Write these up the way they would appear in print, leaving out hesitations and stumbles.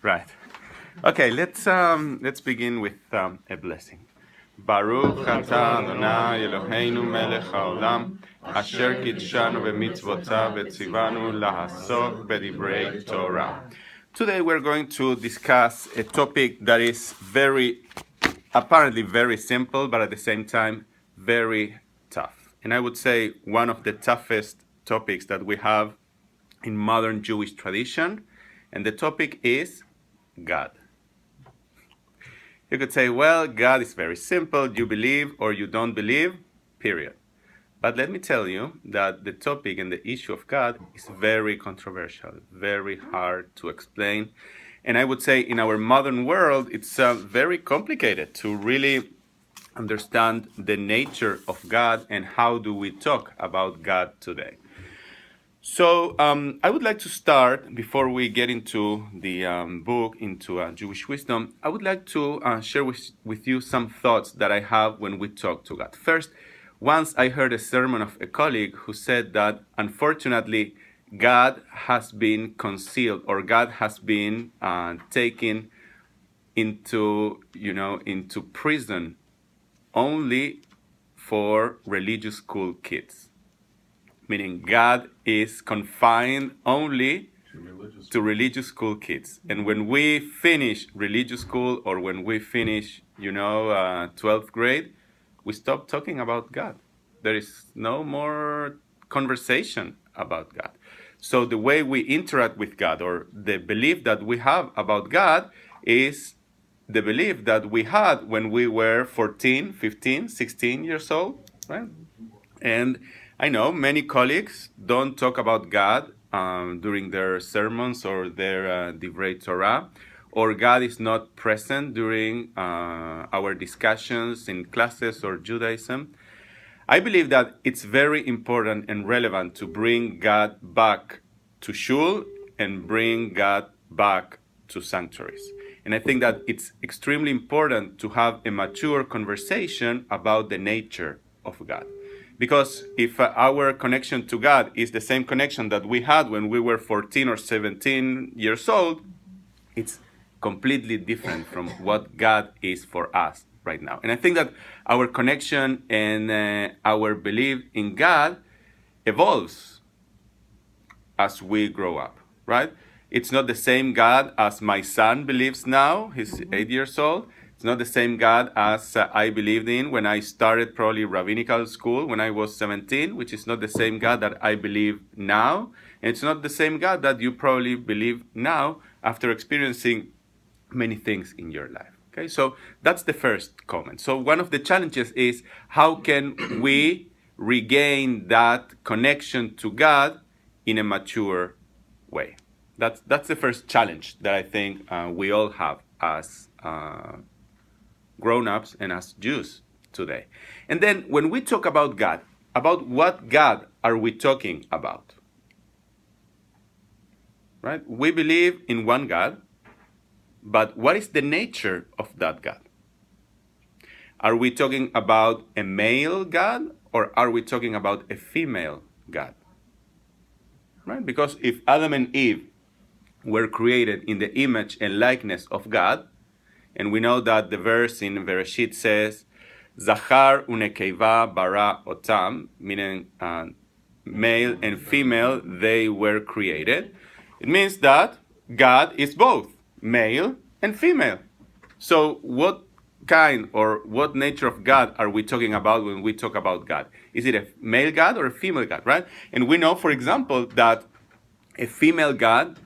Right. Okay, let's begin with a blessing. Baruch atah Adonai Eloheinu melech haolam, asher kidshanu b'mitzvotav v'tzivanu lahasok b'divrei Torah. Today we're going to discuss a topic that is apparently very simple, but at the same time very tough. And I would say one of the toughest topics that we have in modern Jewish tradition, and the topic is God. You could say, well, God is very simple. You believe or you don't believe, period. But let me tell you that the topic and the issue of God is very controversial, very hard to explain. And I would say in our modern world, it's very complicated to really understand the nature of God and how do we talk about God today. So I would like to start, before we get into the book, into Jewish wisdom, I would like to share with you some thoughts that I have when we talk to God. First, once I heard a sermon of a colleague who said that, unfortunately, God has been concealed, or God has been taken into prison only for religious school kids. Meaning God is confined only to religious school kids. And when we finish religious school, or when we finish, 12th grade, we stop talking about God. There is no more conversation about God. So the way we interact with God, or the belief that we have about God, is the belief that we had when we were 14, 15, 16 years old, right? And I know many colleagues don't talk about God during their sermons or their Divrei Torah, or God is not present during our discussions in classes or Judaism. I believe that it's very important and relevant to bring God back to shul and bring God back to sanctuaries. And I think that it's extremely important to have a mature conversation about the nature of God. Because if our connection to God is the same connection that we had when we were 14 or 17 years old, it's completely different from what God is for us right now. And I think that our connection and our belief in God evolves as we grow up, right? It's not the same God as my son believes now. He's 8 years old. It's not the same God as I believed in when I started probably rabbinical school when I was 17, which is not the same God that I believe now. And it's not the same God that you probably believe now after experiencing many things in your life. Okay, so that's the first comment. So one of the challenges is, how can we regain that connection to God in a mature way? That's the first challenge that I think we all have as grown-ups and as Jews today. And then when we talk about God, about what God are we talking about? Right? We believe in one God, but what is the nature of that God? Are we talking about a male God, or are we talking about a female God? Right? Because if Adam and Eve were created in the image and likeness of God, and we know that the verse in Bereshit says, Zachar unekeva bara otam, meaning male and female, they were created. It means that God is both male and female. So what kind or what nature of God are we talking about when we talk about God? Is it a male God or a female God, right? And we know, for example, that a female God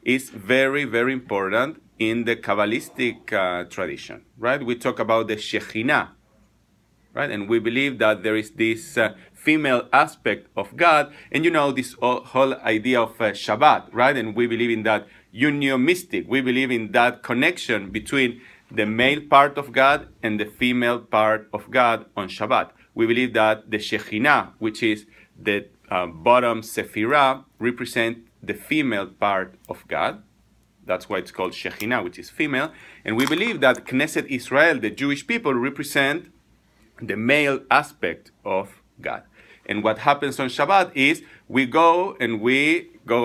is very, very important in the Kabbalistic tradition, right? We talk about the Shekhinah, right? And we believe that there is this female aspect of God, and this whole idea of Shabbat, right? And we believe in that union mystic. We believe in that connection between the male part of God and the female part of God on Shabbat. We believe that the Shekhinah, which is the bottom Sephirah, represent the female part of God. That's why it's called Shekhinah, which is female. And we believe that Knesset Israel, the Jewish people, represent the male aspect of God. And what happens on Shabbat is we go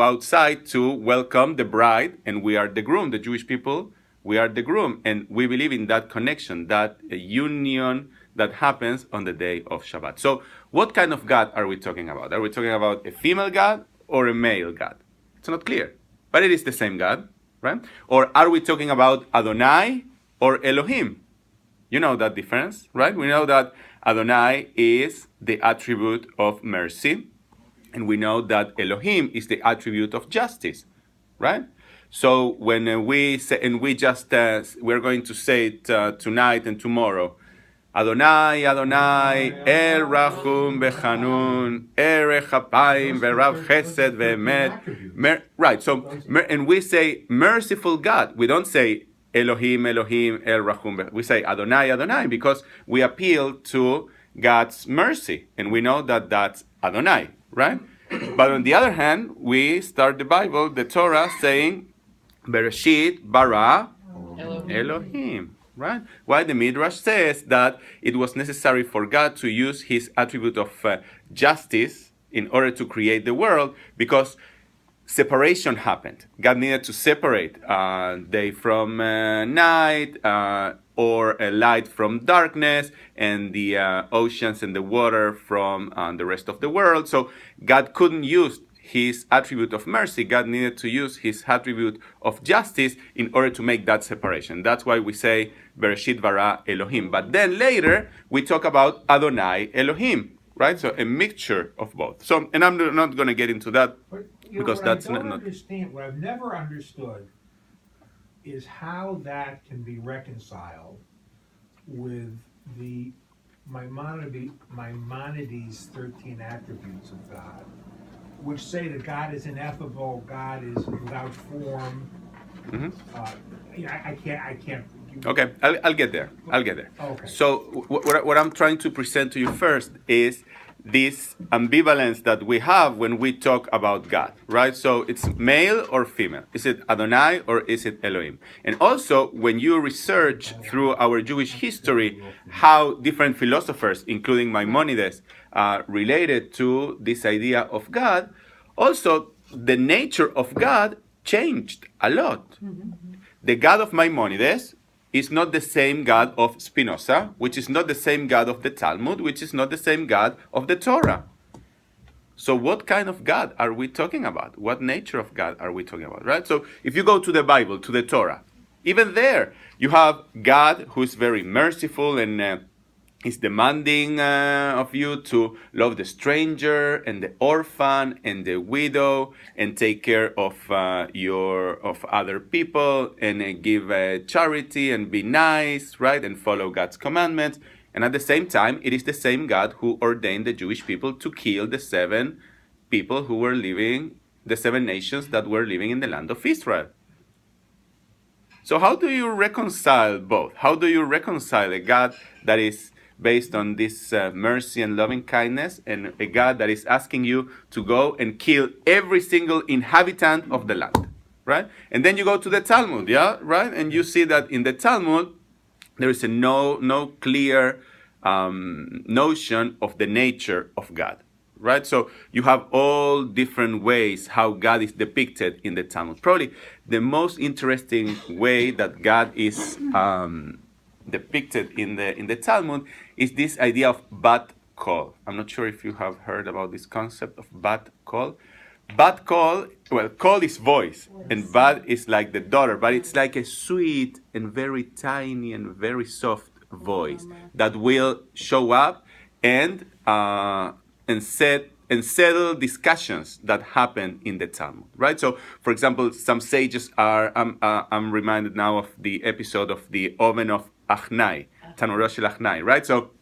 outside to welcome the bride, and we are the groom. The Jewish people, we are the groom, and we believe in that connection, that union that happens on the day of Shabbat. So what kind of God are we talking about? Are we talking about a female God or a male God? It's not clear, but it is the same God, right? Or are we talking about Adonai or Elohim? You know that difference, right? We know that Adonai is the attribute of mercy, and we know that Elohim is the attribute of justice, right? So when we say, and we just, we're going to say it tonight and tomorrow, Adonai, Adonai, El Rachum Bechanun, Erech Apayim Verav Chesed Ve'emet. Right, so, and we say merciful God. We don't say Elohim, Elohim, El Rachum. We say Adonai, Adonai, because we appeal to God's mercy, and we know that that's Adonai, right? But on the other hand, we start the Bible, the Torah, saying Bereshit bara Elohim, right? Why the Midrash says that it was necessary for God to use his attribute of justice in order to create the world, because separation happened. God needed to separate day from night, or light from darkness, and the oceans and the water from the rest of the world. So God couldn't use his attribute of mercy. God needed to use his attribute of justice in order to make that separation. That's why we say Bereshit bara Elohim. But then later we talk about Adonai Elohim, right? So a mixture of both. So, and I'm not going to get into that, because that's not. What I've never understood is how that can be reconciled with the Maimonides 13 attributes of God, which say that God is ineffable, God is without form. Mm-hmm. I can't. Okay, I'll get there. Okay. So what I'm trying to present to you first is this ambivalence that we have when we talk about God, right? So it's male or female. Is it Adonai or is it Elohim? And also, when you research through our Jewish history how different philosophers, including Maimonides, related to this idea of God, also the nature of God changed a lot. The God of Maimonides is not the same God of Spinoza, which is not the same God of the Talmud, which is not the same God of the Torah. So what kind of God are we talking about? What nature of God are we talking about, right? So if you go to the Bible, to the Torah, even there you have God who is very merciful and is demanding of you to love the stranger and the orphan and the widow and take care of other people and give charity and be nice, right? And follow God's commandments. And at the same time, it is the same God who ordained the Jewish people to kill the 7 people who were living, the 7 nations that were living in the land of Israel. So how do you reconcile both? How do you reconcile a God that is based on this mercy and loving kindness, and a God that is asking you to go and kill every single inhabitant of the land, right? And then you go to the Talmud, yeah, right? And you see that in the Talmud, there is no clear notion of the nature of God, right? So you have all different ways how God is depicted in the Talmud. Probably the most interesting way that God is depicted in the Talmud is this idea of bat kol. I'm not sure if you have heard about this concept of bat kol. Bat kol, well, kol is voice, and bat is like the daughter, but it's like a sweet and very tiny and very soft voice that will show up and settle discussions that happen in the Talmud, right? So, for example, some sages are. I'm reminded now of the episode of the Oven of Achnai, Tanuro shel Achnai, right? So,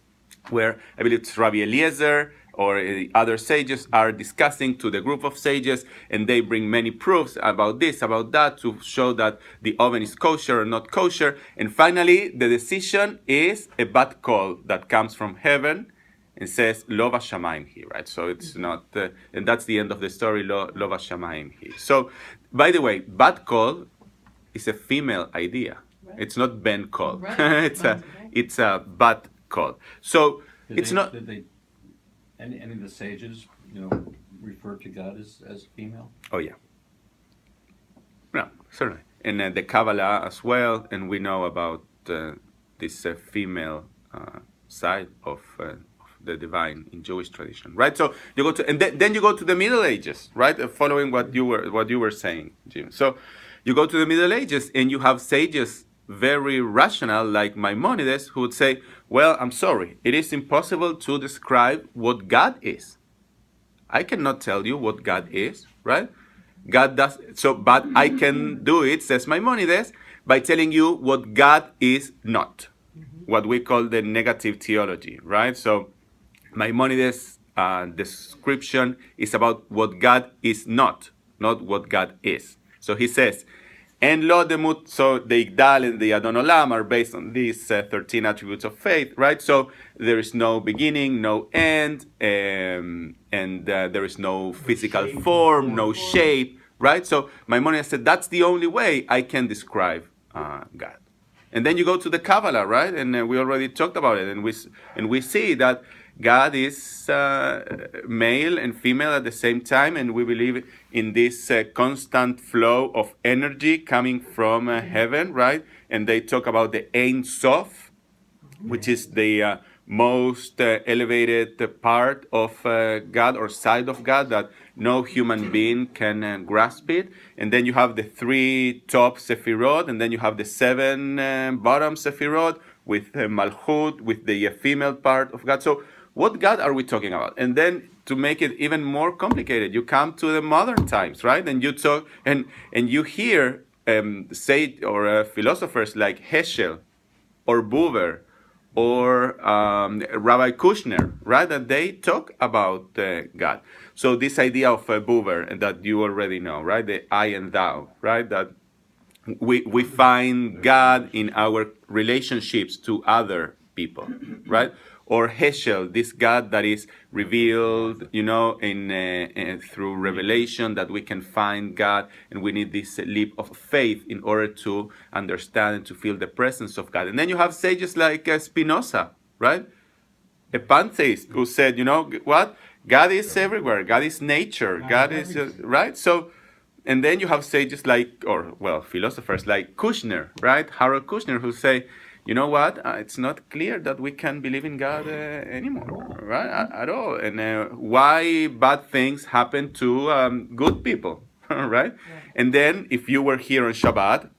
where I believe it's Rabbi Eliezer or other sages are discussing to the group of sages, and they bring many proofs about this, about that, to show that the oven is kosher or not kosher. And finally, the decision is a bat kol that comes from heaven and says, Lo v'shamayim hi, right? So it's not, and that's the end of the story, Lo v'shamayim hi. So, by the way, bat kol is a female idea. Right. It's not ben kol. Right. it's a bat kol. So Did it's they, not. Did they Any of the sages, refer to God as female? Oh, yeah. No, certainly. And the Kabbalah as well, and we know about this female side of the divine in Jewish tradition, right? So you go to, and then you go to the Middle Ages, right? Following what you were saying, Jim. So you go to the Middle Ages, and you have sages very rational, like Maimonides, who would say, "Well, I'm sorry, it is impossible to describe what God is. I cannot tell you what God is, right? God does so, but I can do it," says Maimonides, "by telling you what God is not," what we call the negative theology, right? So Maimonides' description is about what God is not what God is. So he says, "En lo demut," so the Igdal and the Adon Olam are based on these 13 attributes of faith, right? So there is no beginning, no end, and there is no physical form, no shape, right? So Maimonides said that's the only way I can describe God. And then you go to the Kabbalah, right? And we already talked about it, and we see that God is male and female at the same time, and we believe in this constant flow of energy coming from heaven, right? And they talk about the Ein Sof, which is the most elevated part of God or side of God that no human being can grasp it. And then you have the 3 top Sefirot, and then you have the 7 bottom Sefirot with Malchut, with the female part of God. So what God are we talking about? And then to make it even more complicated, you come to the modern times, right? And you talk and you hear say or philosophers like Heschel or Buber or Rabbi Kushner, right? That they talk about God. So this idea of Buber that you already know, right? The I and thou, right? That we find God in our relationships to other people, right? Or Heschel, this God that is revealed, in through revelation, that we can find God, and we need this leap of faith in order to understand and to feel the presence of God. And then you have sages like Spinoza, right? A pantheist who said, what? God is everywhere. God is nature. God is, right? So, and then you have sages like, philosophers like Kushner, right? Harold Kushner, who say, you know what? It's not clear that we can believe in God anymore, right? At all. And why bad things happen to good people, right? And then, if you were here on Shabbat,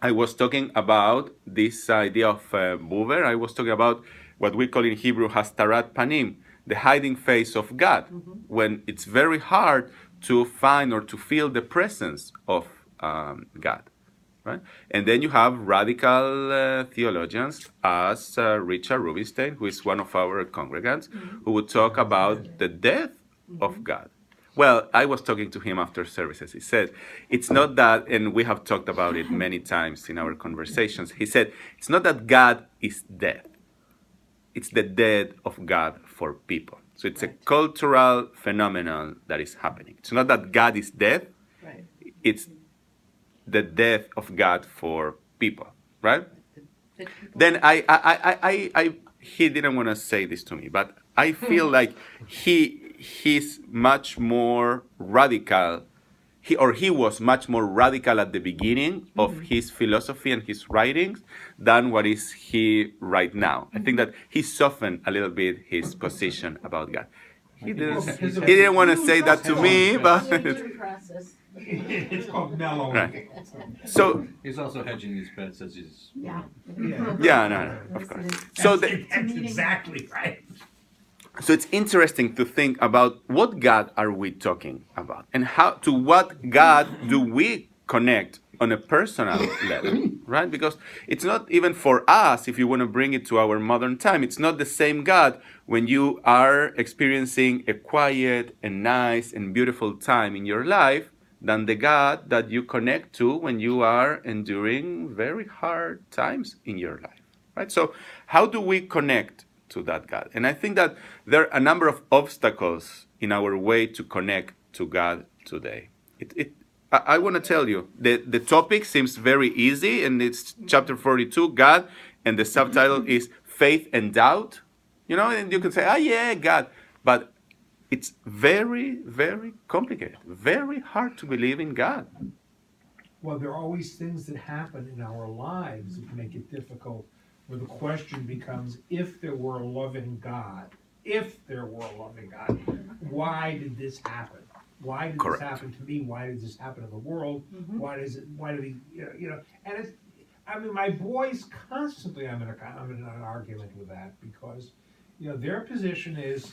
I was talking about this idea of Buber. I was talking about what we call in Hebrew Hastarat Panim, the hiding face of God, when it's very hard to find or to feel the presence of God. Right? And then you have radical theologians as Richard Rubinstein, who is one of our congregants, who would talk about the death of God. Well, I was talking to him after services. He said, it's not that, and we have talked about it many times in our conversations. He said, it's not that God is dead. It's the death of God for people. So it's a cultural phenomenon that is happening. It's not that God is dead. Right. It's the death of God for people, right? Then he didn't want to say this to me, but I feel like he's much more radical. He was much more radical at the beginning of his philosophy and his writings than what is he right now. I think that he softened a little bit his position about God. He didn't want to say that to me, but it's called mellowing. Right. So he's also hedging his bets as he's. Yeah. No, of course. So That's exactly right. So it's interesting to think about what God are we talking about, and to what God do we connect on a personal level, right? Because it's not even for us, if you want to bring it to our modern time, it's not the same God when you are experiencing a quiet and nice and beautiful time in your life than the God that you connect to when you are enduring very hard times in your life, right? So how do we connect to that God? And I think that there are a number of obstacles in our way to connect to God today. I want to tell you, the topic seems very easy, and it's chapter 42, God, and the subtitle is Faith and Doubt. And you can say, yeah, God. But it's very, very complicated, very hard to believe in God. Well, there are always things that happen in our lives that make it difficult, where the question becomes, if there were a loving God, why did this happen? Why did Correct. this happen to me? Why did this happen to the world? Why did he, and it's, I mean, my boys constantly, I'm in an argument with that, because, their position is,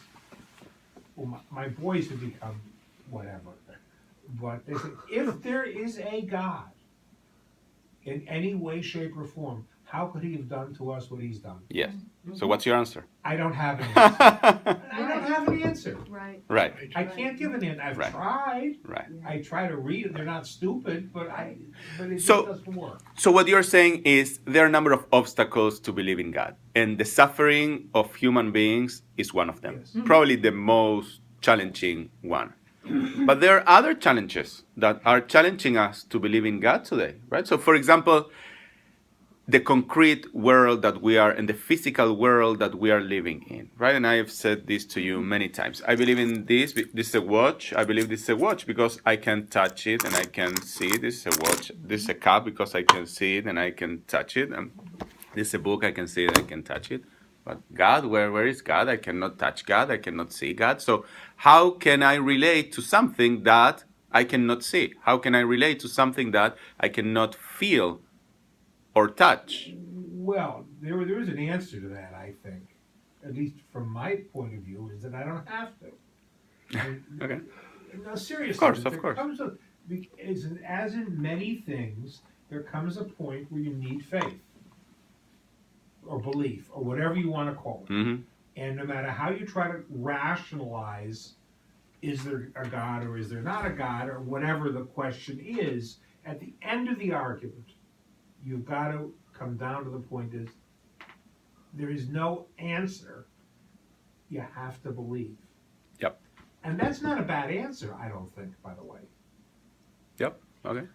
well, my boys have become whatever, but they say, if there is a God, in any way, shape, or form, how could he have done to us what he's done? Yes. So what's your answer? I don't have an answer. I don't have an answer. Right. Right. I can't give an answer. I've Right. tried. Right. I try to read it. They're not stupid, but it So- just doesn't work. So what you're saying is there are a number of obstacles to believe in God, and the suffering of human beings is one of them. Yes. Probably the most challenging one. But there are other challenges that are challenging us to believe in God today, right? So for example, the concrete world that we are and the physical world that we are living in, right? And I have said this to you many times. I believe in this. This is a watch. I believe this is a watch because I can touch it and I can see it. This is a watch. This is a cup because I can see it and I can touch it. And this is a book. I can see it. I can touch it. But God, where is God? I cannot touch God. I cannot see God. So how can I relate to something that I cannot see? How can I relate to something that I cannot feel or touch? Well, there is an answer to that, I think. At least from my point of view, is that I don't have to. Okay. No, seriously. Of there course. comes as in many things, there comes a point where you need faith or belief or whatever you want to call it. Mm-hmm. And no matter how you try to rationalize, is there a God or is there not a God, or whatever the question is, at the end of the argument, you've got to come down to the point is, there is no answer. You have to believe. Yep. And that's not a bad answer, I don't think, by the way. Yep. Okay.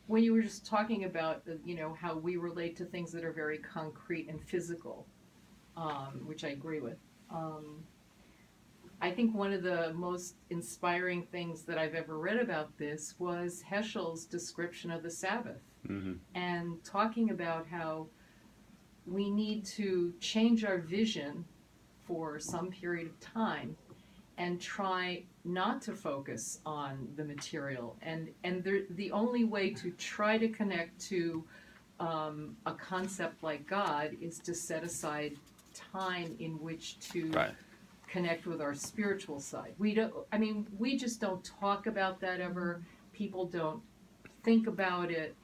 When you were just talking about, how we relate to things that are very concrete and physical, which I agree with. I think one of the most inspiring things that I've ever read about this was Heschel's description of the Sabbath, Mm-hmm. and talking about how we need to change our vision for some period of time and try not to focus on the material. And the only way to try to connect to a concept like God is to set aside time in which to Right. connect with our spiritual side. We just don't talk about that ever. People don't think about it,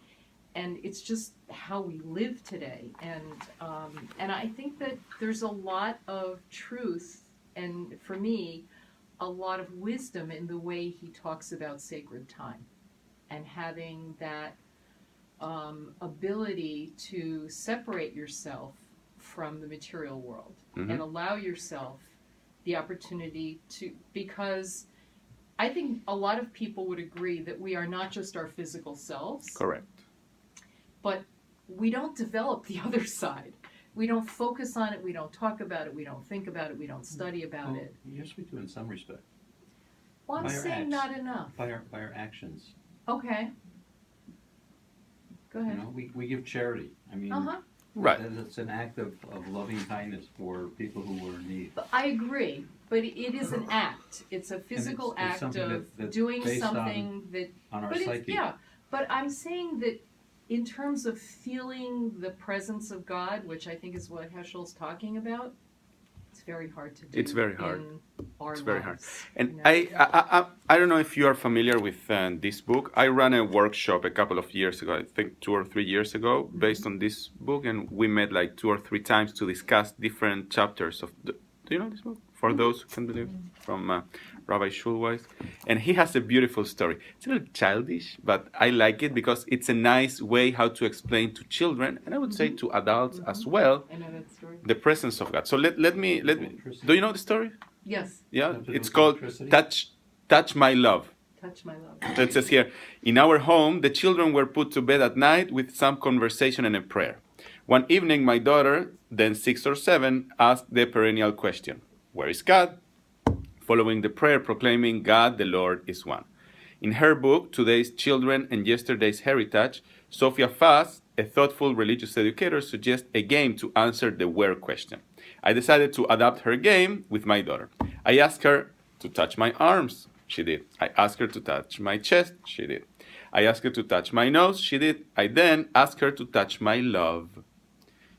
and it's just how we live today. And I think that there's a lot of truth, and for me, a lot of wisdom in the way he talks about sacred time, and having that ability to separate yourself from the material world, Mm-hmm. and allow yourself the opportunity to, because I think a lot of people would agree that we are not just our physical selves, Correct. but we don't develop the other side. We don't focus on it, we don't talk about it, we don't think about it, we don't study about Well, it. yes, we do in some respect. Well, I'm by our saying acts. not enough. By our actions. Okay. Go ahead. We give charity. I mean, Uh-huh. Right. it's an act of loving kindness for people who are in need. But I agree, but it is an act. It's a physical it's act something of that's doing based something that. On our But it's, psyche. yeah, but I'm saying that in terms of feeling the presence of God, which I think is what Heschel's talking about, it's very hard to do. It's very hard. In our It's very hard. lives, And you know? I don't know if you are familiar with this book. I ran a workshop a couple of years ago, I think 2 or 3 years ago, based on this book, and we met like 2 or 3 times to discuss different chapters of the. Do you know this book? For those who can believe, from Rabbi Schulweis, and he has a beautiful story. It's a little childish, but I like it because it's a nice way how to explain to children, and I would say to adults as well, I know that story. the presence of God. So let me. Do you know the story? Yes, Yeah, Something it's with called electricity? Touch My Love. touch my love. So it says here, in our home, the children were put to bed at night with some conversation and a prayer. One evening, my daughter, then 6 or 7, asked the perennial question, where is God? following the prayer proclaiming God the Lord is one. In her book, Today's Children and Yesterday's Heritage, Sophia Fass, a thoughtful religious educator, suggests a game to answer the where question. I decided to adapt her game with my daughter. I asked her to touch my arms. She did. I asked her to touch my chest. She did. I asked her to touch my nose. She did. I then asked her to touch my love.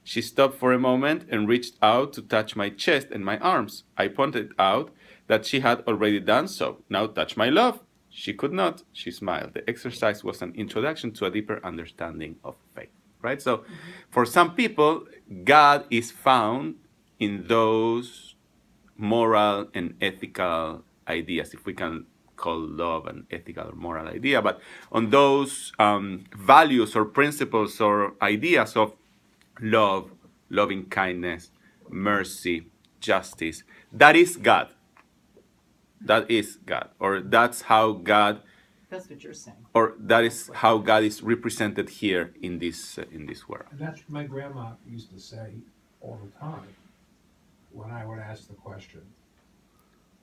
She stopped for a moment and reached out to touch my chest and my arms. I pointed out that she had already done so. Now touch my love. She could not. She smiled. The exercise was an introduction to a deeper understanding of faith. Right? So for some people, God is found in those moral and ethical ideas, if we can call love an ethical or moral idea, but on those values or principles or ideas of love, loving kindness, mercy, justice. That is God. That is God. Or that's how God, That's what you're saying. or that is how God is represented here in this world. And that's what my grandma used to say all the time when I would ask the question.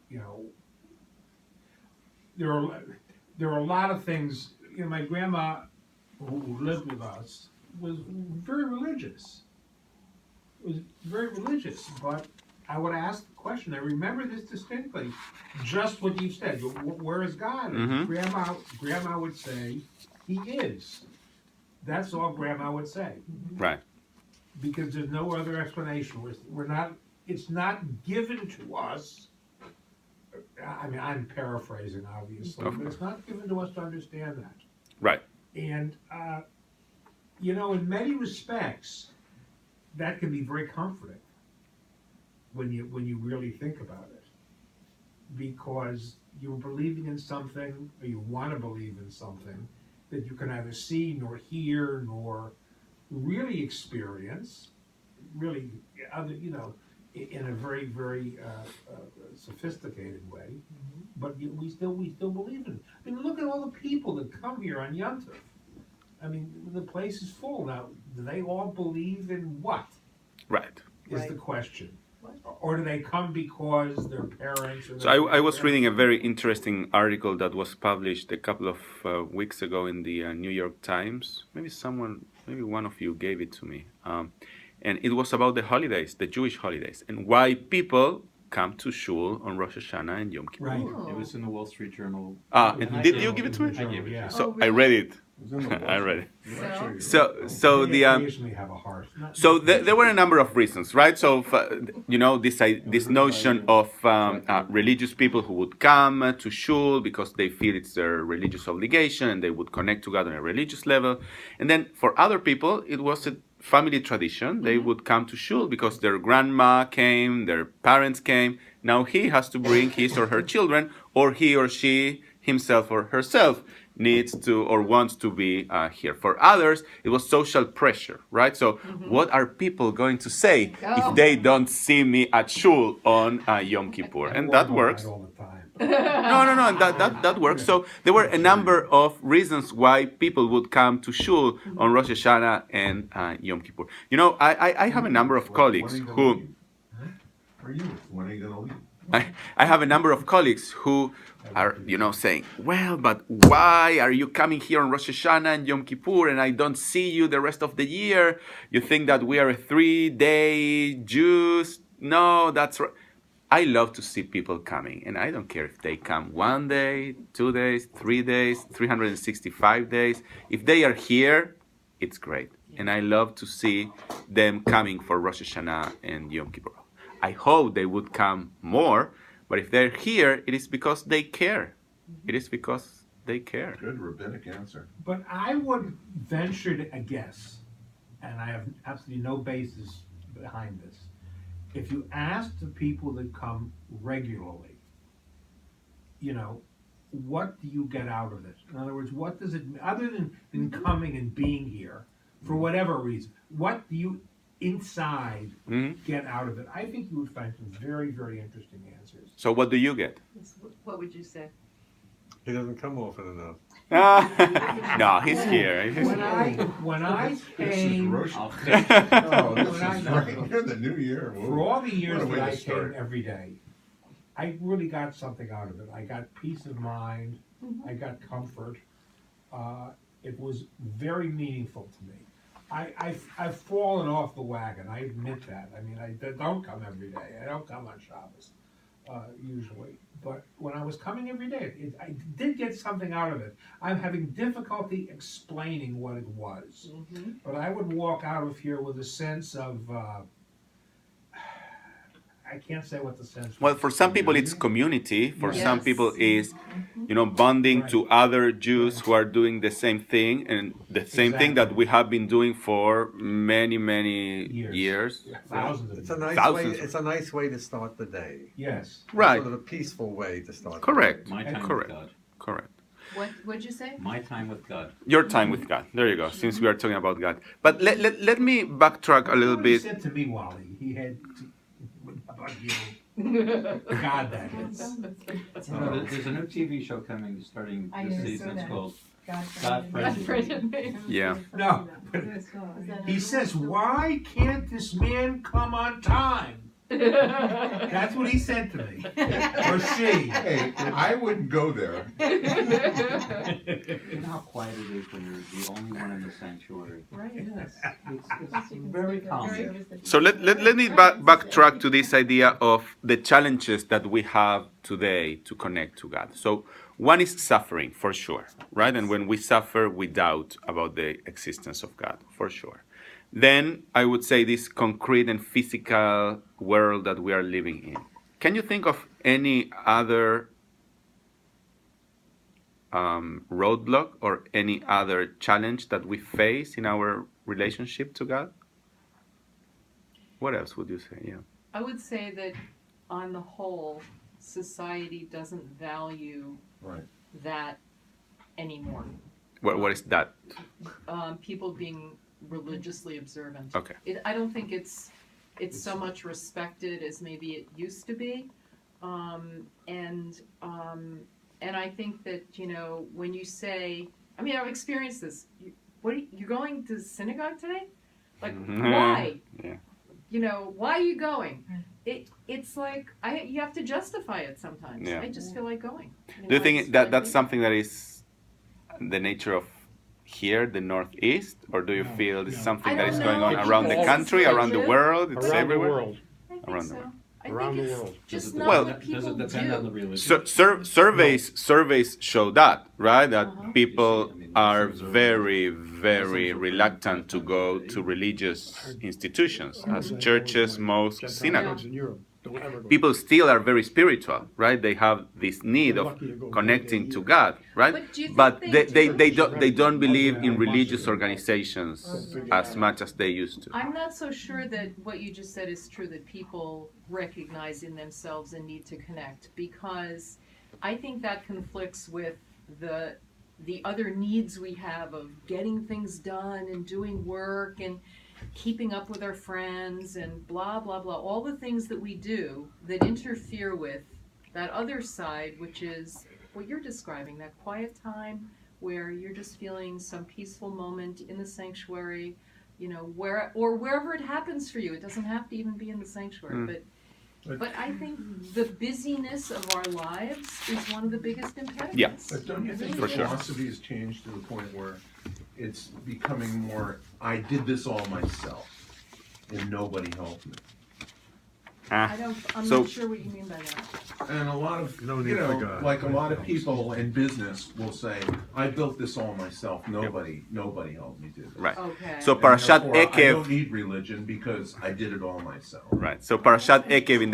You know, there are a lot of things. You know, my grandma, who lived with us, was very religious. But I would ask the question. I remember this distinctly. Just what you said. Where is God? And Grandma would say, He is. That's all Grandma would say. Right. Because there's no other explanation. We're not. It's not given to us. I mean, I'm paraphrasing, obviously, but it's not given to us to understand that. Right. And you know, in many respects, that can be very comforting when you really think about it, because you're believing in something, or you want to believe in something that you can neither see nor hear nor really experience, really, you know, in a very, very sophisticated way. But we still believe in it. I mean, look at all the people that come here on Yom Tov. I mean, the place is full now. Do they all believe in what? Right. Is the question. Or do they come because their parents? Or So I was reading a very interesting article that was published a couple of weeks ago in the New York Times. Maybe one of you gave it to me. And it was about the holidays, the Jewish holidays, and why people come to shul on Rosh Hashanah and Yom Kippur. Right. It was in the Wall Street Journal. And did you give it to me? I gave it. Yeah. So Oh, I read it. It was in the Wall I read it. So, So They the occasionally have a heart. so there were a number of reasons, right? So you know, this notion of religious people who would come to shul because they feel it's their religious obligation and they would connect to God on a religious level, and then for other people it was a family tradition. They would come to shul because their grandma came, their parents came. Now he has to bring his or her children, or he or she himself or herself needs to or wants to be here. For others, it was social pressure, right? So what are people going to say if they don't see me at shul on Yom Kippur? And that works. All the time. No, and that works. So there were a number of reasons why people would come to shul on Rosh Hashanah and Yom Kippur. You know, I have a number of colleagues who... When are you going to leave? I have a number of colleagues who are, you know, saying, well, but why are you coming here on Rosh Hashanah and Yom Kippur and I don't see you the rest of the year? You think that we are a 3-day Jews? No, that's right. I love to see people coming, and I don't care if they come 1 day, 2 days, 3 days, 365 days. If they are here, it's great. And I love to see them coming for Rosh Hashanah and Yom Kippur. I hope they would come more, but if they're here, it is because they care. It is because they care. Good rabbinic answer. But I would venture to guess, and I have absolutely no basis behind this. If you ask the people that come regularly, you know, what do you get out of it? In other words, what does it, other than coming and being here, for whatever reason, what do you inside get out of it? I think you would find some very, very interesting answers. So what do you get? what would you say? He doesn't come often enough. No, he's here. When I This is came, Rosh. I'll- Oh, this When I- is right here, the new year. for all the years What a way that to I start. came every day, I really got something out of it. I got peace of mind. I got comfort. It was very meaningful to me. I've fallen off the wagon. I admit that. I mean, I don't come every day. I don't come on Shabbos usually. But when I was coming every day, I did get something out of it. I'm having difficulty explaining what it was. But I would walk out of here with a sense of, I can't say what the sense was. Well, for some people it's community. For some Yes. people is, bonding to other Jews who are doing the same thing and the same thing that we have been doing for many, many years. Thousands of It's a years. nice Thousands. way. It's a nice way to start the day. Yes. Right. Sort of a peaceful way to start. Correct. My time Correct. with God. Correct. What'd you say? My time with God. Your time with God. There you go. Since we are talking about God. But let me backtrack a little What he bit. said to me, Wally, he had, about you, God that is. There's a new TV show coming starting I this saw season. It's that. called God God friendly. Friendly. Yeah. No, but he says, why can't this man come on time? That's what he said to me. Or she. Hey, I wouldn't go there. You know how quiet it is when you're the only one in the sanctuary. Right. It's very calming. So let me backtrack to this idea of the challenges that we have today to connect to God. So one is suffering, for sure, right? And when we suffer, we doubt about the existence of God, for sure. Then I would say this concrete and physical world that we are living in. Can you think of any other roadblock or any other challenge that we face in our relationship to God? What else would you say? Yeah. I would say that on the whole, society doesn't value Right. that anymore. What is that? People being religiously observant. Okay. I don't think it's so much respected as maybe it used to be, and I think that when you say, I mean, I've experienced this. You're going to synagogue today? Like, why? Yeah. Why are you going? It's like you have to justify it sometimes. Yeah. I just feel like going. Do you I think just that feel that's like something that is the nature of here, the Northeast, or do you feel it's something I that don't is going on know. around the People country, also around the do. world? It's Around the everywhere. world. I think Around the so. world. I Around think the it's world. just Does it not Well, what people does it depend do. on the religion? Surveys show that, right? That people I mean, are Muslims are- very, very Muslims are reluctant to go pretty to religious institutions, as Gentiles churches, in mosques, synagogues. in Europe don't ever go. People still are very spiritual, right? They have this need They're of lucky to go connecting one day a to year. God, right? But do you think But they they don't believe in religious organizations as much as they used to. I'm not so sure that what you just said is true, that people recognize in themselves a need to connect, because I think that conflicts with the other needs we have of getting things done and doing work and keeping up with our friends and blah, blah, blah. All the things that we do that interfere with that other side, which is what you're describing, that quiet time where you're just feeling some peaceful moment in the sanctuary, wherever it happens for you. It doesn't have to even be in the sanctuary, but I think the busyness of our lives is one of the biggest impediments. Yeah. But don't you think For the sure. philosophy has changed to the point where it's becoming more, I did this all myself and nobody helped me. I'm So- not sure what you mean by that. And a lot of, No need for God. like a lot of people in business will say, I built this all myself. Nobody helped me do this. Right. Okay. So And Parashat therefore, I Ekev. don't need religion because I did it all myself. Right. So Parashat Ekev in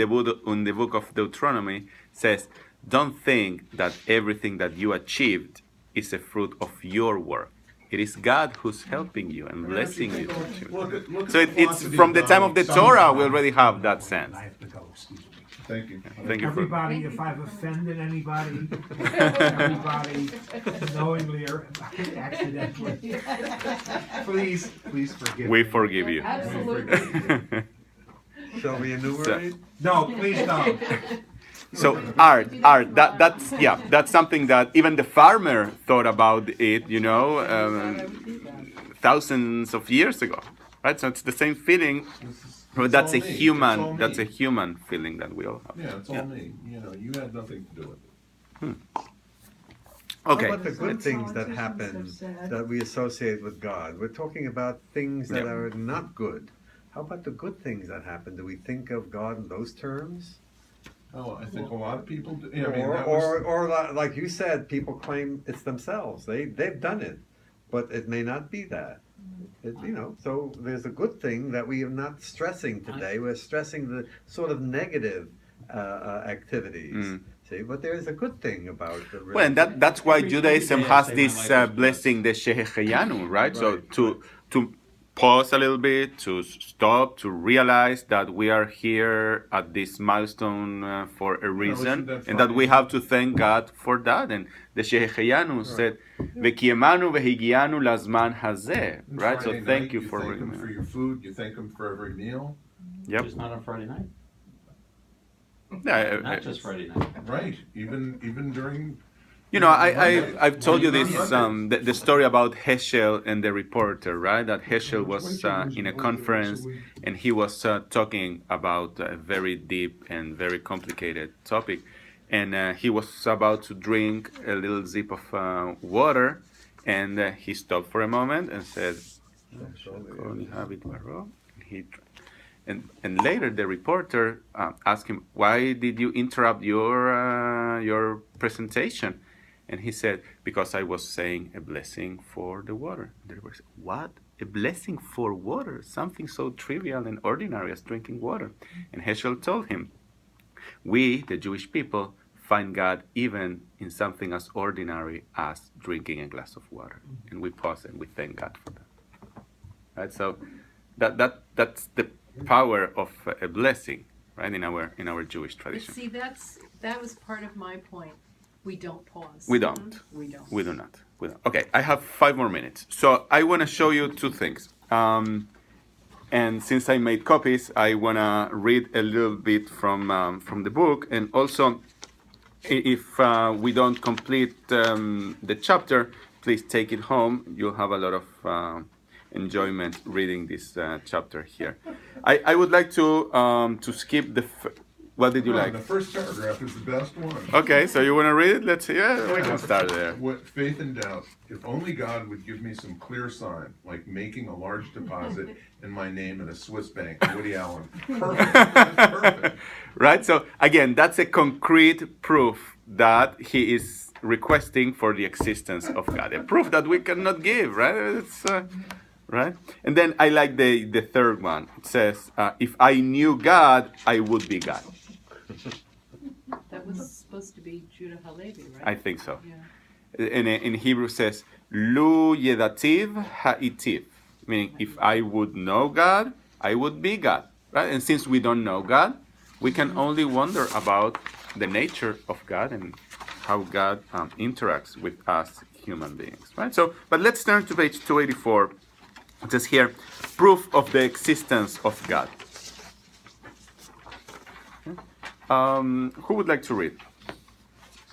the book of Deuteronomy says, "Don't think that everything that you achieved is a fruit of your work. It is God who's helping you and blessing you." Look So at the it's philosophy from of the time of the Donald Torah. Trump. We already have that sense. I have to go, excuse me. Thank you. Thank you for. Everybody, if I've offended anybody, everybody, knowingly or accidentally, please forgive me. We forgive you. Absolutely. Shall we enumerate? No, please don't. So art, that's something that even the farmer thought about it, thousands of years ago, right? So it's the same feeling It's That's a all me. It's all human. me. That's a human feeling that we all have. Yeah, it's all me. You know, you had nothing to do with it. Okay. How about the good Some things that politicians happen have said- that we associate with God? We're talking about things that Yeah. are not good. How about the good things that happen? Do we think of God in those terms? Oh, I think a lot of people do. I mean, or, that was, like you said, people claim it's themselves. They've done it, but it may not be that. So there's a good thing that we are not stressing today. We're stressing the sort of negative activities. See, but there's a good thing about the. Well, and that's why Every Judaism day I has say my this life is blessing, the Shehecheyanu, right? So Right, to pause a little bit, to stop, to realize that we are here at this milestone for a reason, that and that funny? we have to thank God for that. And the Shehecheyanu said, "V'kiyemanu v'higianu lazman hazeh," right? So Friday thank night, you for thank him for remembering. your food. You thank him for every meal. Yep. Just not on Friday night. Yeah, Not just Friday night. Right. Even during. You know, I've told you Monday. this the story about Heschel and the reporter, right? That Heschel was in a conference and he was talking about a very deep and very complicated topic, and he was about to drink a little sip of water, and he stopped for a moment and said, and later the reporter asked him, "Why did you interrupt your presentation?" And he said, "Because I was saying a blessing for the water." They were saying, "What? A blessing for water? Something so trivial and ordinary as drinking water?" And Heschel told him, "We, the Jewish people, find God even in something as ordinary as drinking a glass of water." And we pause and we thank God for that. Right? So that's the power of a blessing, right? In our Jewish But tradition. see, that was part of my point. We don't pause. We don't. We don't. We do not. We don't. Okay, I have 5 more minutes. So I want to show you 2 things. And since I made copies, I want to read a little bit from the book. And also, if we don't complete the chapter, please take it home. You'll have a lot of enjoyment reading this chapter here. I would like to skip the. What did you like? The first paragraph is the best one. Okay, so you want to read it? Let's see. Yeah, we can start there. What faith and doubt. If only God would give me some clear sign, like making a large deposit in my name at a Swiss bank. Woody Allen. Perfect. That's perfect. Right? So again, that's a concrete proof that he is requesting for the existence of God. A proof that we cannot give, right? It's right? And then I like the third one. It says, if I knew God, I would be God. That was supposed to be Judah Halevi, right? I think so. Yeah. And in Hebrew says, Lu yedativ ha'itiv. Meaning, if I would know God, I would be God. Right? And since we don't know God, we can only wonder about the nature of God and how God interacts with us human beings. Right? So, but let's turn to page 284. It says here, proof of the existence of God. Who would like to read?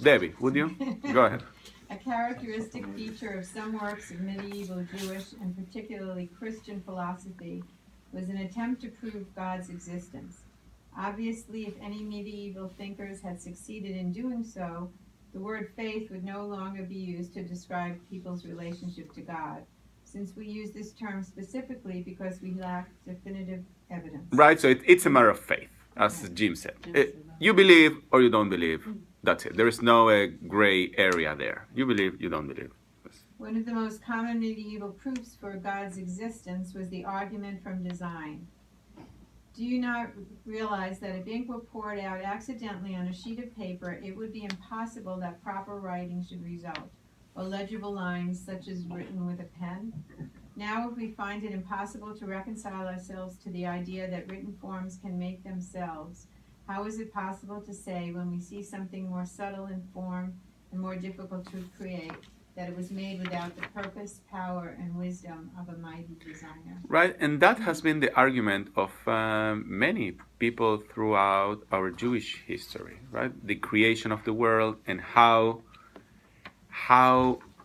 Debbie, would you? Go ahead. A characteristic feature of some works of medieval Jewish and particularly Christian philosophy was an attempt to prove God's existence. Obviously, if any medieval thinkers had succeeded in doing so, the word faith would no longer be used to describe people's relationship to God, since we use this term specifically because we lack definitive evidence. Right, so it's a matter of faith, as Jim said. You believe or you don't believe. That's it. There is no gray area there. You believe, you don't believe. One of the most common medieval proofs for God's existence was the argument from design. Do you not realize that if ink were poured out accidentally on a sheet of paper, it would be impossible that proper writing should result, or legible lines such as written with a pen? Now, if we find it impossible to reconcile ourselves to the idea that written forms can make themselves, how is it possible to say, when we see something more subtle in form and more difficult to create, that it was made without the purpose, power, and wisdom of a mighty designer? Right, and that has been the argument of many people throughout our Jewish history, right? The creation of the world and how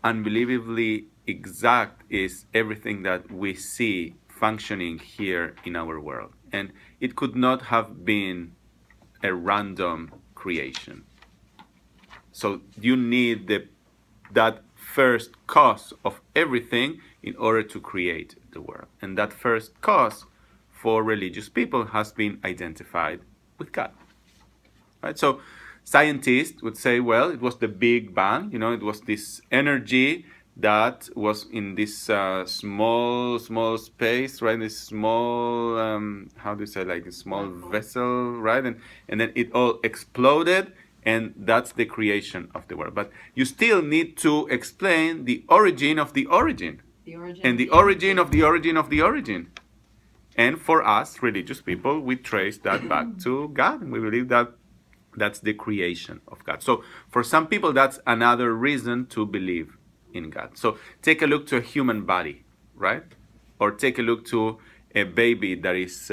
unbelievably exact is everything that we see functioning here in our world. and it could not have been a random creation. So you need that first cause of everything in order to create the world. And that first cause for religious people has been identified with God. Right? So scientists would say, well, it was the Big Bang, it was this energy that was in this small space, right? This small, how do you say, like a small vessel, right? And then it all exploded, and that's the creation of the world. But you still need to explain the origin of the origin. The origin And the origin of the origin of the origin. And for us, religious people, we trace that back to God. And we believe that that's the creation of God. So for some people, that's another reason to believe in God. So take a look to a human body, right? Or take a look to a baby that is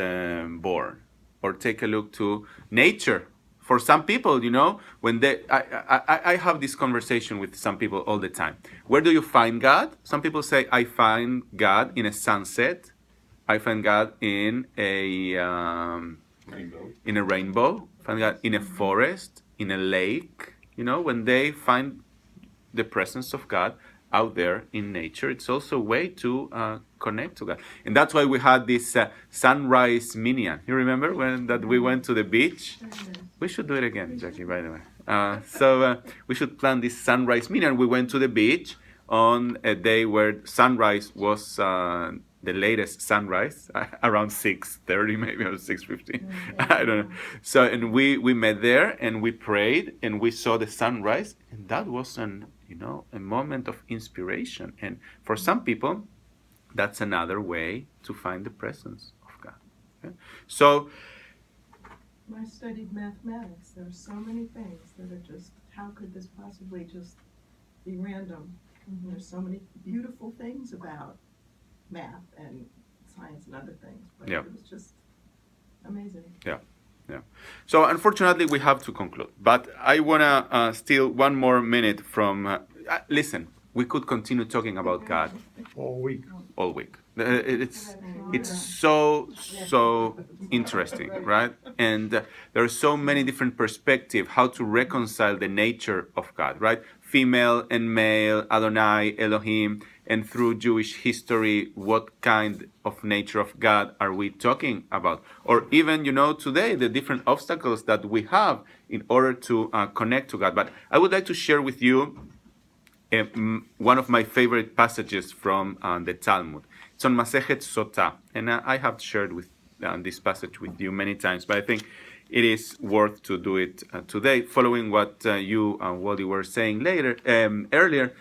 born. Or take a look to nature. For some people, when I have this conversation with some people all the time. Where do you find God? Some people say, I find God in a sunset. I find God in a rainbow. I find God in a forest, in a lake. When they find the presence of God out there in nature, it's also a way to connect to God. And that's why we had this sunrise minyan. You remember that we went to the beach? We should do it again, Jackie, by the way. So we should plan this sunrise minyan. We went to the beach on a day where sunrise was the latest sunrise, around 6:30 maybe, or 6:15. I don't know. So, and we met there and we prayed and we saw the sunrise, and that was a moment of inspiration. And for some people, that's another way to find the presence of God. Okay? So, I studied mathematics. There are so many things that are just, how could this possibly just be random? Mm-hmm. There's so many beautiful things about math and science and other things, but yeah. It was just amazing. Yeah. So unfortunately, we have to conclude. But I want to steal one more minute from... listen, we could continue talking about God All week. all week. It's so interesting, right? And there are so many different perspectives how to reconcile the nature of God, right? Female and male, Adonai, Elohim, and through Jewish history, what kind of nature of God are we talking about? Or even, today, the different obstacles that we have in order to connect to God. But I would like to share with you one of my favorite passages from the Talmud. It's on Masechet Sotah, and I have shared this passage with you many times, but I think it is worth to do it today, following what you and Wally were saying earlier,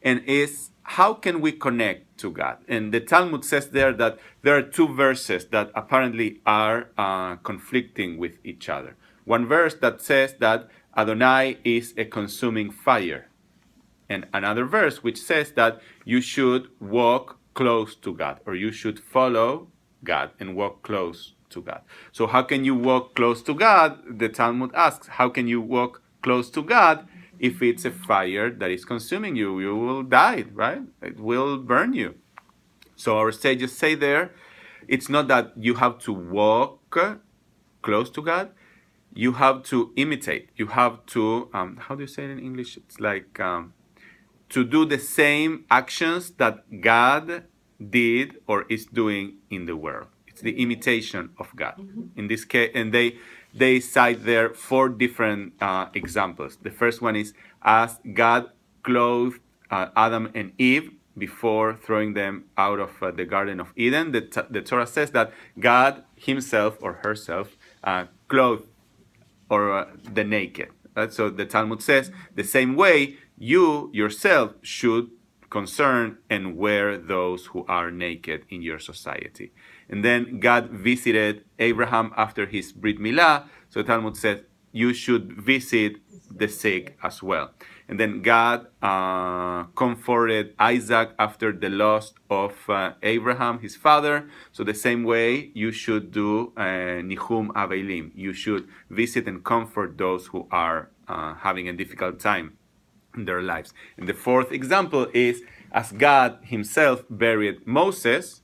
and is how can we connect to God? And the Talmud says there that there are two verses that apparently are conflicting with each other. One verse that says that Adonai is a consuming fire, and another verse which says that you should walk close to God, or you should follow God and walk close to God. So how can you walk close to God? The Talmud asks, how can you walk close to God if it's a fire that is consuming you? You will die, right? It will burn you. So our sages say there, it's not that you have to walk close to God. You have to imitate. You have to, how do you say it in English? It's like to do the same actions that God did or is doing in the world. It's the imitation of God. In this case, and they cite there 4 different examples. The first one is as God clothed Adam and Eve before throwing them out of the Garden of Eden. The Torah says that God himself or herself clothed the naked. So the Talmud says the same way you yourself should concern and wear those who are naked in your society. And then God visited Abraham after his Brit Milah. So the Talmud says you should visit the sick as well. And then God comforted Isaac after the loss of Abraham, his father. So the same way you should do Nihum Avelim. You should visit and comfort those who are having a difficult time in their lives. And the 4th example is as God himself buried Moses,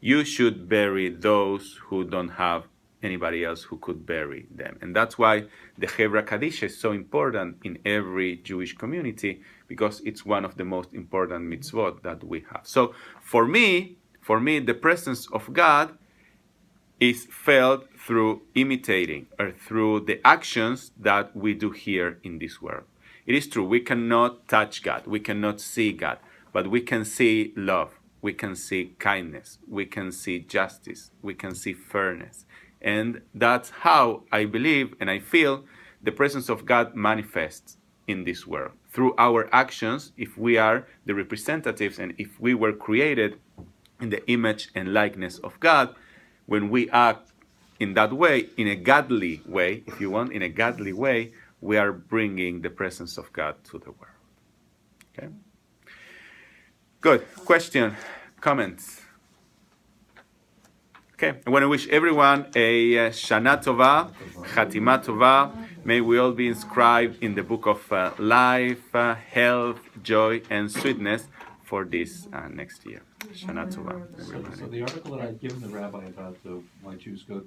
you should bury those who don't have anybody else who could bury them. And that's why the Hevra Kadisha is so important in every Jewish community, because it's one of the most important mitzvot that we have. So for me, the presence of God is felt through imitating or through the actions that we do here in this world. It is true, we cannot touch God, we cannot see God, but we can see love, we can see kindness, we can see justice, we can see fairness. And that's how I believe and I feel the presence of God manifests in this world. Through our actions, if we are the representatives and if we were created in the image and likeness of God, when we act in that way, in a godly way, if you want, in a godly way, we are bringing the presence of God to the world. Okay? Good. Question, comments? Okay, I want to wish everyone a Shana Tova, Chatima Tova. May we all be inscribed in the book of life, health, joy, and sweetness for this next year. Shana Tova. So the article that I'd given the rabbi about why Jews go to